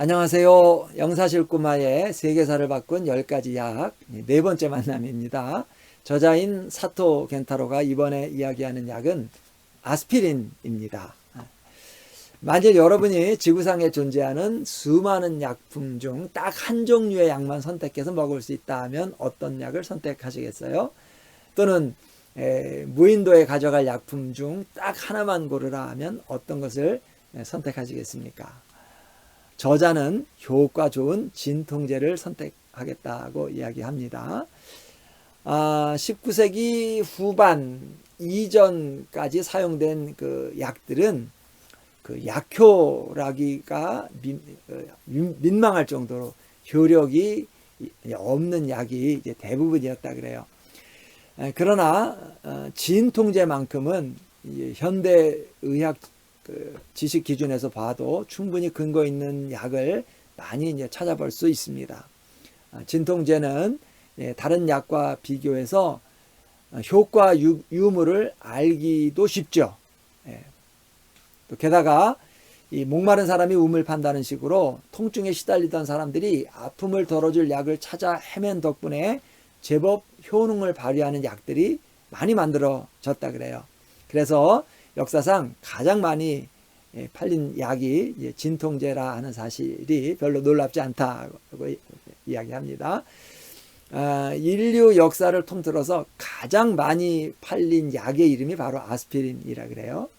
안녕하세요. 영사실구마의 세계사를 바꾼 10가지 약 네 번째 만남입니다. 저자인 사토 겐타로가 이번에 이야기하는 약은 아스피린입니다. 만일 여러분이 지구상에 존재하는 수많은 약품 중 딱 한 종류의 약만 선택해서 먹을 수 있다 하면 어떤 약을 선택하시겠어요? 또는 무인도에 가져갈 약품 중 딱 하나만 고르라 하면 어떤 것을 선택하시겠습니까? 저자는 효과 좋은 진통제를 선택하겠다고 이야기합니다. 19세기 후반 이전까지 사용된 그 약들은 그 약효라기가 민망할 정도로 효력이 없는 약이 이제 대부분이었다 그래요. 그러나 진통제만큼은 현대 의학 지식 기준에서 봐도 충분히 근거 있는 약을 많이 이제 찾아볼 수 있습니다. 진통제는 다른 약과 비교해서 효과 유무를 알기도 쉽죠. 또 게다가 이 목마른 사람이 우물 판다는 식으로 통증에 시달리던 사람들이 아픔을 덜어줄 약을 찾아 헤맨 덕분에 제법 효능을 발휘하는 약들이 많이 만들어졌다 그래요. 그래서 역사상 가장 많이 팔린 약이 진통제라 하는 사실이 별로 놀랍지 않다고 이야기합니다. 인류 역사를 통틀어서 가장 많이 팔린 약의 이름이 바로 아스피린이라 그래요.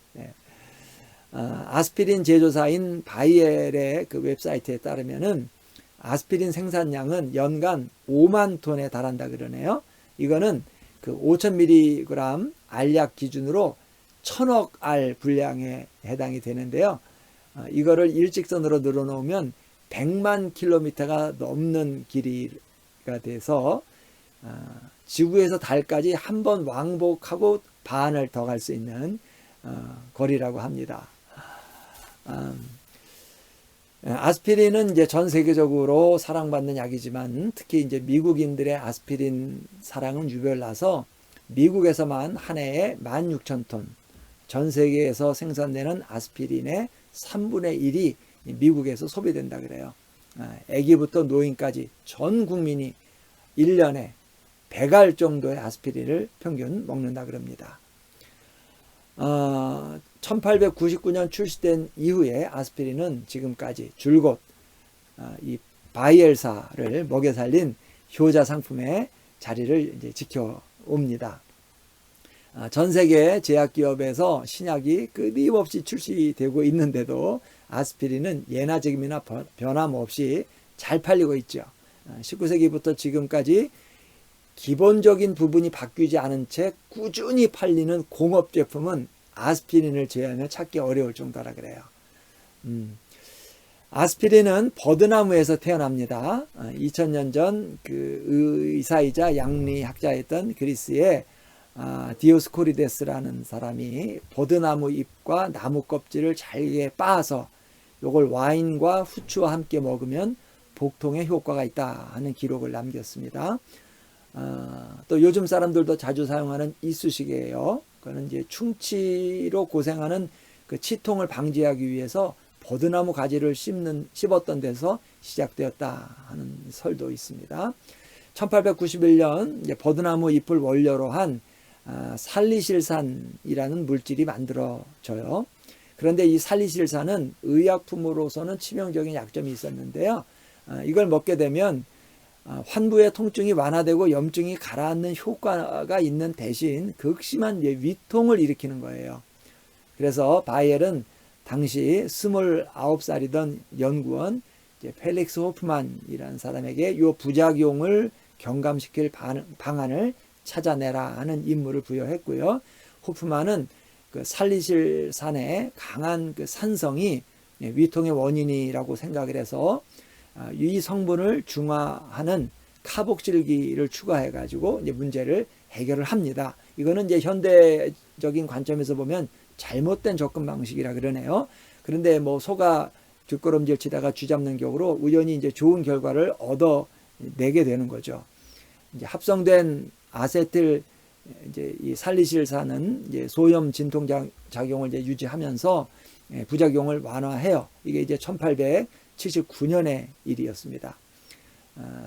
아스피린 제조사인 바이엘의 그 웹사이트에 따르면은 아스피린 생산량은 연간 5만 톤에 달한다 그러네요. 이거는 그 5,000mg 알약 기준으로 1,000억 알 분량에 해당이 되는데요. 이거를 일직선으로 늘어놓으면 100만 킬로미터가 넘는 길이가 돼서 지구에서 달까지 한 번 왕복하고 반을 더 갈 수 있는 거리라고 합니다. 아스피린은 이제 전 세계적으로 사랑받는 약이지만 특히 이제 미국인들의 아스피린 사랑은 유별나서 미국에서만 한 해에 16,000톤, 전 세계에서 생산되는 아스피린의 3분의 1이 미국에서 소비된다 그래요. 아기부터 노인까지 전 국민이 1년에 100알 정도의 아스피린을 평균 먹는다 그럽니다. 1899년 출시된 이후에 아스피린은 지금까지 줄곧 이 바이엘사를 먹여 살린 효자 상품의 자리를 이제 지켜옵니다. 전 세계 제약기업에서 신약이 끊임없이 출시되고 있는데도 아스피린은 예나 지금이나 변함없이 잘 팔리고 있죠. 19세기부터 지금까지 기본적인 부분이 바뀌지 않은 채 꾸준히 팔리는 공업 제품은 아스피린을 제외하면 찾기 어려울 정도라 그래요. 아스피린은 버드나무에서 태어납니다. 2000년 전 그 의사이자 양리학자였던 그리스의 디오스코리데스라는 사람이 버드나무 잎과 나무 껍질을 잘게 빻아서 이걸 와인과 후추와 함께 먹으면 복통에 효과가 있다 하는 기록을 남겼습니다. 또 요즘 사람들도 자주 사용하는 이쑤시개예요. 그거는 이제 충치로 고생하는 그 치통을 방지하기 위해서 버드나무 가지를 씹었던 데서 시작되었다 하는 설도 있습니다. 1891년 버드나무 잎을 원료로 한 살리실산이라는 물질이 만들어져요. 그런데 이 살리실산은 의약품으로서는 치명적인 약점이 있었는데요. 이걸 먹게 되면 환부의 통증이 완화되고 염증이 가라앉는 효과가 있는 대신 극심한 위통을 일으키는 거예요. 그래서 바이엘은 당시 29살이던 연구원 펠릭스 호프만이라는 사람에게 이 부작용을 경감시킬 방안을 찾아내라 하는 임무를 부여했고요. 호프만은 그 살리실산의 강한 그 산성이 위통의 원인이라고 생각을 해서 이 성분을 중화하는 카복실기를 추가해 가지고 이제 문제를 해결을 합니다. 이거는 이제 현대적인 관점에서 보면 잘못된 접근 방식이라 그러네요. 그런데 뭐 소가 뒷걸음질 치다가 쥐잡는 격으로 우연히 이제 좋은 결과를 얻어내게 되는 거죠. 이제 합성된 아세틸 이제 이 살리실산은 이제 소염 진통 작용을 이제 유지하면서 부작용을 완화해요. 이게 이제 1979년의 일이었습니다.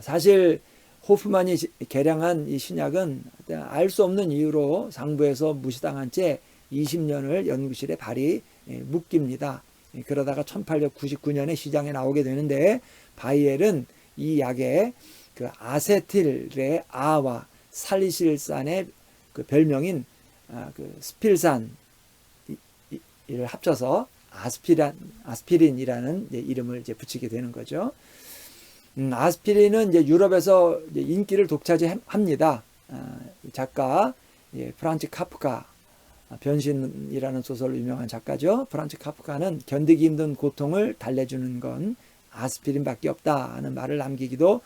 사실 호프만이 개량한 이 신약은 알 수 없는 이유로 상부에서 무시당한 채 20년을 연구실에 발이 묶입니다. 그러다가 1899년에 시장에 나오게 되는데, 바이엘은 이 약에 그 아세틸의 아와 살리실산의 그 별명인 그 스필산을 합쳐서 아스피린이라는 이름을 이제 붙이게 되는 거죠. 아스피린은 이제 유럽에서 이제 인기를 독차지합니다. 작가 프란츠 카프카, 변신이라는 소설로 유명한 작가죠. 프란츠 카프카는 견디기 힘든 고통을 달래주는 건 아스피린밖에 없다는 말을 남기기도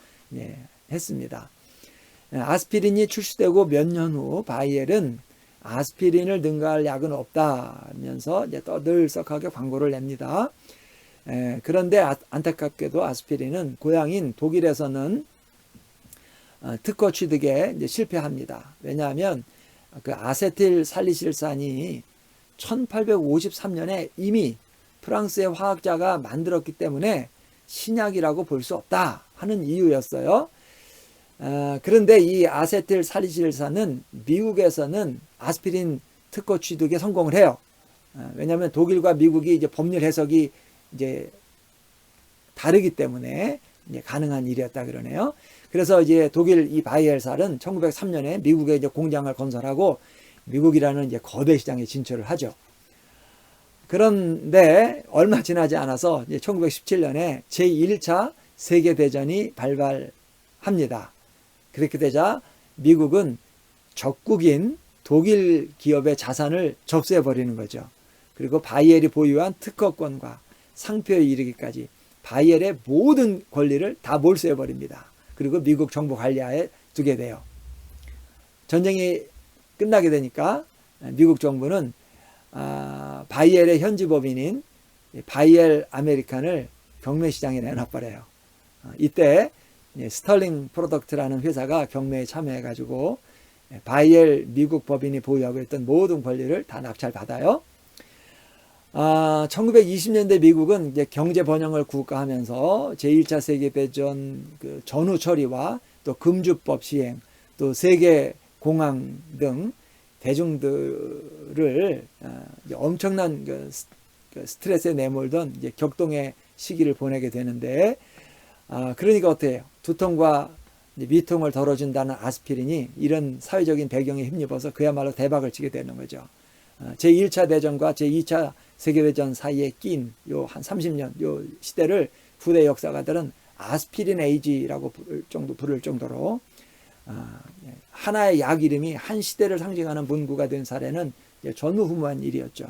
했습니다. 아스피린이 출시되고 몇 년 후 바이엘은 아스피린을 능가할 약은 없다면서 이제 떠들썩하게 광고를 냅니다. 그런데 안타깝게도 아스피린은 고향인 독일에서는 특허 취득에 이제 실패합니다. 왜냐하면 그 아세틸 살리실산이 1853년에 이미 프랑스의 화학자가 만들었기 때문에 신약이라고 볼 수 없다 하는 이유였어요. 그런데 이 아세틸 살리실산은 미국에서는 아스피린 특허 취득에 성공을 해요. 왜냐하면 독일과 미국이 이제 법률 해석이 이제 다르기 때문에 이제 가능한 일이었다 그러네요. 그래서 이제 독일 이 바이엘살은 1903년에 미국에 이제 공장을 건설하고 미국이라는 이제 거대 시장에 진출을 하죠. 그런데 얼마 지나지 않아서 이제 1917년에 제1차 세계대전이 발발합니다. 그렇게 되자 미국은 적국인 독일 기업의 자산을 접수해버리는 거죠. 그리고 바이엘이 보유한 특허권과 상표에 이르기까지 바이엘의 모든 권리를 다 몰수해버립니다. 그리고 미국 정부 관리하에 두게 돼요. 전쟁이 끝나게 되니까 미국 정부는 바이엘의 현지 법인인 바이엘 아메리칸을 경매시장에 내놔버려요. 이때 스털링 프로덕트라는 회사가 경매에 참여해가지고 바이엘 미국 법인이 보유하고 있던 모든 권리를 다 낙찰받아요. 1920년대 미국은 이제 경제 번영을 구가하면서 제1차 세계대전 그 전후 처리와 또 금주법 시행, 또 세계 공항 등 대중들을 엄청난 그 스트레스에 내몰던 이제 격동의 시기를 보내게 되는데, 그러니까 어때요? 두통과 미통을 덜어준다는 아스피린이 이런 사회적인 배경에 힘입어서 그야말로 대박을 치게 되는 거죠. 제1차 대전과 제2차 세계대전 사이에 낀 요 한 30년 요 시대를 후대 역사가들은 아스피린 에이지라고 부를 정도로 하나의 약 이름이 한 시대를 상징하는 문구가 된 사례는 전무후무한 일이었죠.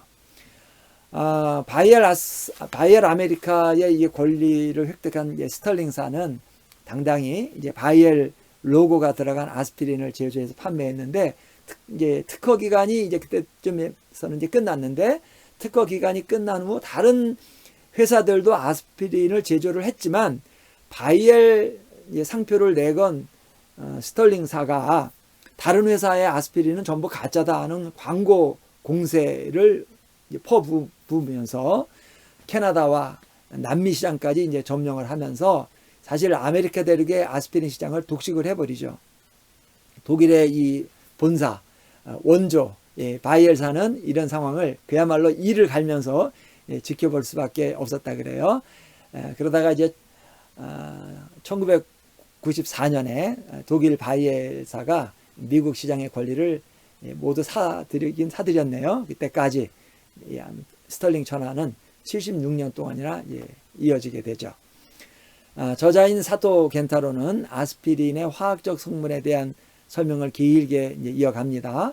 바이엘 아메리카의 이 권리를 획득한 스털링사는 당당히 이제 바이엘 로고가 들어간 아스피린을 제조해서 판매했는데, 이제 특허 기간이 이제 그때쯤에서는 이제 끝났는데, 특허 기간이 끝난 후 다른 회사들도 아스피린을 제조를 했지만 바이엘 상표를 내건 스털링사가 다른 회사의 아스피린은 전부 가짜다 하는 광고 공세를 퍼부으면서 캐나다와 남미 시장까지 이제 점령을 하면서 사실 아메리카 대륙의 아스피린 시장을 독식을 해버리죠. 독일의 이 본사 원조 바이엘사는 이런 상황을 그야말로 이를 갈면서 지켜볼 수밖에 없었다 그래요. 그러다가 이제 1994년에 독일 바이엘사가 미국 시장의 권리를 모두 사들였네요. 그때까지 스털링 천하는 76년 동안이나 이어지게 되죠. 저자인 사토 겐타로는 아스피린의 화학적 성분에 대한 설명을 길게 이어갑니다.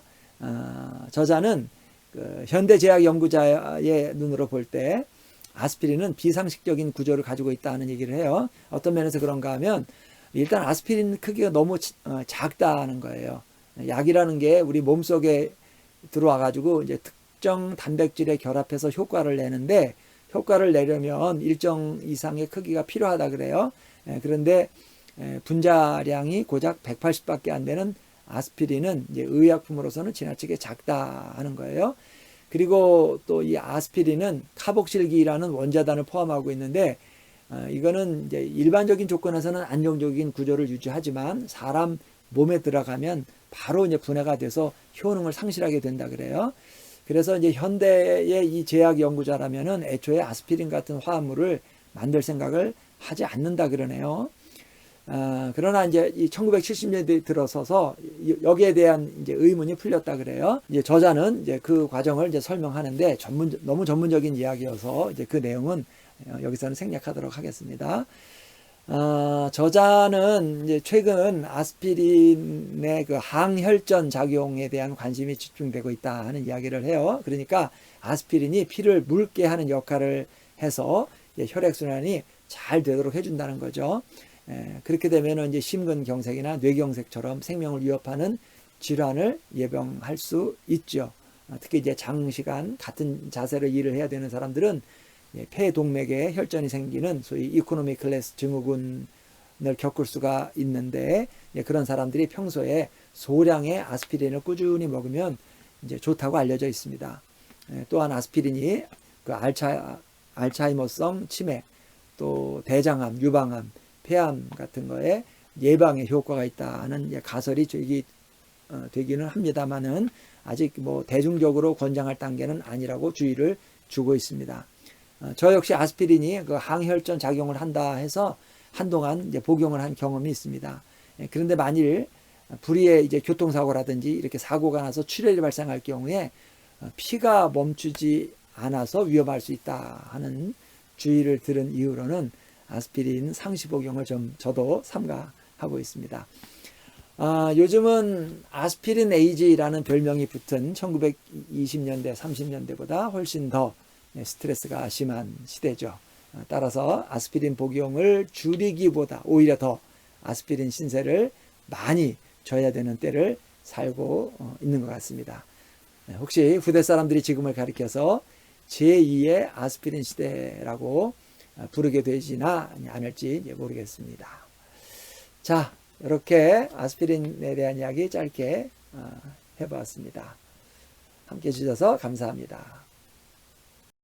저자는 그 현대제약 연구자의 눈으로 볼 때 아스피린은 비상식적인 구조를 가지고 있다는 얘기를 해요. 어떤 면에서 그런가 하면 일단 아스피린 크기가 너무 작다는 거예요. 약이라는 게 우리 몸속에 들어와 가지고 이제 특정 단백질에 결합해서 효과를 내는데, 효과를 내려면 일정 이상의 크기가 필요하다 그래요. 그런데 분자량이 고작 180밖에 안 되는 아스피린은 이제 의약품으로서는 지나치게 작다 하는 거예요. 그리고 또 이 아스피린은 카복실기라는 원자단을 포함하고 있는데 이거는 이제 일반적인 조건에서는 안정적인 구조를 유지하지만 사람 몸에 들어가면 바로 이제 분해가 돼서 효능을 상실하게 된다 그래요. 그래서 이제 현대의 이 제약 연구자라면은 애초에 아스피린 같은 화합물을 만들 생각을 하지 않는다 그러네요. 그러나 이제 이 1970년대에 들어서서 여기에 대한 이제 의문이 풀렸다 그래요. 이제 저자는 이제 그 과정을 이제 설명하는데 너무 전문적인 이야기여서 이제 그 내용은 여기서는 생략하도록 하겠습니다. 저자는 이제 최근 아스피린의 그 항혈전 작용에 대한 관심이 집중되고 있다 하는 이야기를 해요. 그러니까 아스피린이 피를 묽게 하는 역할을 해서 혈액순환이 잘 되도록 해준다는 거죠. 그렇게 되면 이제 심근경색이나 뇌경색처럼 생명을 위협하는 질환을 예방할 수 있죠. 특히 이제 장시간 같은 자세로 일을 해야 되는 사람들은 폐동맥에 혈전이 생기는 소위 이코노미 클래스 증후군을 겪을 수가 있는데 그런 사람들이 평소에 소량의 아스피린을 꾸준히 먹으면 이제 좋다고 알려져 있습니다. 또한 아스피린이 그 알츠하이머성 치매, 또 대장암, 유방암, 폐암 같은 거에 예방에 효과가 있다는 가설이 되기는 합니다만은 아직 뭐 대중적으로 권장할 단계는 아니라고 주의를 주고 있습니다. 저 역시 아스피린이 그 항혈전 작용을 한다 해서 한동안 이제 복용을 한 경험이 있습니다. 그런데 만일 불의의 이제 교통사고라든지 이렇게 사고가 나서 출혈이 발생할 경우에 피가 멈추지 않아서 위험할 수 있다 하는 주의를 들은 이후로는 아스피린 상시 복용을 저도 삼가하고 있습니다. 요즘은 아스피린 에이지라는 별명이 붙은 1920년대, 30년대보다 훨씬 더 스트레스가 심한 시대죠. 따라서 아스피린 복용을 줄이기보다 오히려 더 아스피린 신세를 많이 져야 되는 때를 살고 있는 것 같습니다. 혹시 후대 사람들이 지금을 가리켜서 제2의 아스피린 시대라고 부르게 되지나 않을지 모르겠습니다. 자, 이렇게 아스피린에 대한 이야기 짧게 해보았습니다. 함께 해주셔서 감사합니다.